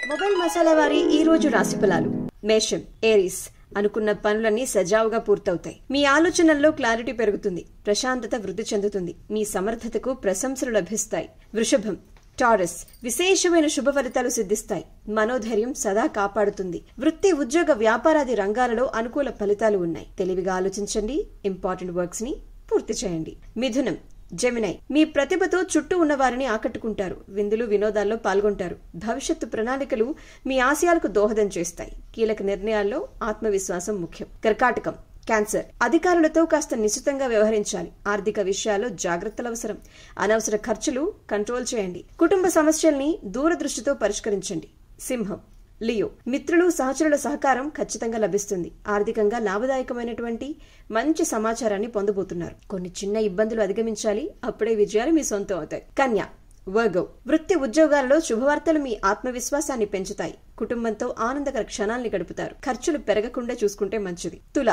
Mobile masala వారి ఈ రోజు రాశి ఫలాలు. మేషం, ఏరీస్. అనుకున్న పనులన్నీ సజావుగా పూర్తవుతాయి. మీ ఆలోచనల్లో క్లారిటీ పెరుగుతుంది. ప్రశాంతత వృద్ధి చెందుతుంది. మీ సమర్థతకు ప్రశంసలు లభిస్తాయి. వృషభం, టారస్. విశేషమైన శుభ ఫలితాలు సిద్ధిస్తాయి. మనోధైర్యం సదా కాపాడుతుంది. వృత్తి, ఉద్యోగ, వ్యాపారాది రంగాలలో అనుకూల ఫలితాలు ఉన్నాయి. తెలివిగా ఆలోచించండి. ఇంపార్టెంట్ వర్క్స్ ని పూర్తి చేయండి. మిథునం, జెమినై. మీ ప్రతిభతో చుట్టూ ఉన్న వారిని ఆకట్టుకుంటారు. విందులు, వినోదాల్లో పాల్గొంటారు. భవిష్యత్తు ప్రణాళికలు మీ ఆశయాలకు దోహదం చేస్తాయి. కీలక నిర్ణయాల్లో ఆత్మవిశ్వాసం ముఖ్యం. కర్కాటకం, క్యాన్సర్. అధికారులతో కాస్త నిశ్చితంగా వ్యవహరించాలి. ఆర్థిక విషయాల్లో జాగ్రత్తలు అవసరం. అనవసర ఖర్చులు కంట్రోల్ చేయండి. కుటుంబ సమస్యల్ని దూరదృష్టితో పరిష్కరించండి. సింహం, లియో. మిత్రులు, సహచరుల సహకారం ఖచ్చితంగా లభిస్తుంది. ఆర్థికంగా లాభదాయకమైనటువంటి మంచి సమాచారాన్ని పొందబోతున్నారు. కొన్ని చిన్న ఇబ్బందులు అధిగమించాలి. అప్పుడే విజయాలు మీ సొంతం అవుతాయి. కన్య, వర్గో. వృత్తి, ఉద్యోగాలలో శుభవార్తలు మీ ఆత్మవిశ్వాసాన్ని పెంచుతాయి. కుటుంబంతో ఆనందకర క్షణాల్ని గడుపుతారు. ఖర్చులు పెరగకుండా చూసుకుంటే మంచిది. తుల,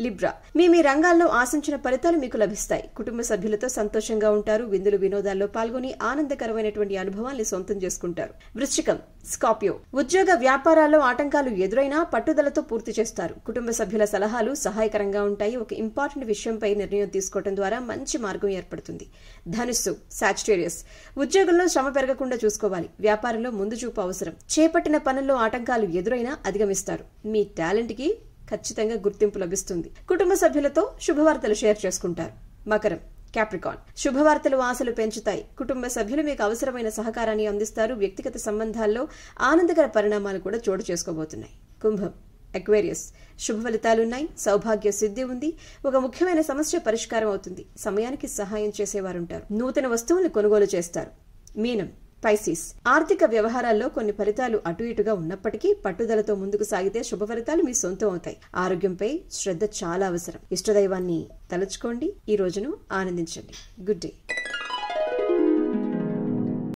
లిబ్రా. మీ రంగాల్లో ఆశించిన ఫలితాలు మీకు లభిస్తాయి. కుటుంబ సభ్యులతో సంతోషంగా ఉంటారు. విందులు, వినోదాల్లో పాల్గొని ఆనందకరమైనటువంటి అనుభవాల్ని సొంతం చేసుకుంటారు. వృశ్చికం, స్కార్పియో. ఉద్యోగ, వ్యాపారాల్లో ఆటంకాలు ఎదురైనా పట్టుదలతో పూర్తి చేస్తారు. కుటుంబ సభ్యుల సలహాలు సహాయకరంగా ఉంటాయి. ఒక ఇంపార్టెంట్ విషయంపై నిర్ణయం తీసుకోవడం ద్వారా మంచి మార్గం ఏర్పడుతుంది. ధనుస్సు, సాజిటేరియస్. ఉద్యోగంలో శ్రమ పెరగకుండా చూసుకోవాలి. వ్యాపారంలో ముందు చూపు అవసరం. చేపట్టిన పనుల్లో ఆటంకాలు ఎదురైనా అధిగమిస్తారు. మీ టాలెంట్ కి ఖచ్చితంగా గుర్తింపు లభిస్తుంది. కుటుంబ సభ్యులతో శుభవార్తలు షేర్ చేసుకుంటారు. మకరం, క్యాప్రికాన్. శుభవార్తలు ఆశలు పెంచుతాయి. కుటుంబ సభ్యులు మీకు అవసరమైన సహకారాన్ని అందిస్తారు. వ్యక్తిగత సంబంధాల్లో ఆనందకర పరిణామాలు కూడా చోటు చేసుకోబోతున్నాయి. కుంభం, అక్వేరియస్. శుభ ఫలితాలున్నాయి. సౌభాగ్య సిద్ధి ఉంది. ఒక ముఖ్యమైన సమస్య పరిష్కారం అవుతుంది. సమయానికి సహాయం చేసేవారుంటారు. నూతన వస్తువులు కొనుగోలు చేస్తారు. మీనం, పైసిస్. ఆర్థిక వ్యవహారాల్లో కొన్ని ఫలితాలు అటు ఇటుగా ఉన్నప్పటికీ పట్టుదలతో ముందుకు సాగితే శుభ ఫలితాలు మీ సొంతం అవుతాయి. ఆరోగ్యంపై శ్రద్ధ చాలా అవసరం. ఇష్టదైవాన్ని తలుచుకోండి. ఈ రోజును ఆనందించండి. Good day.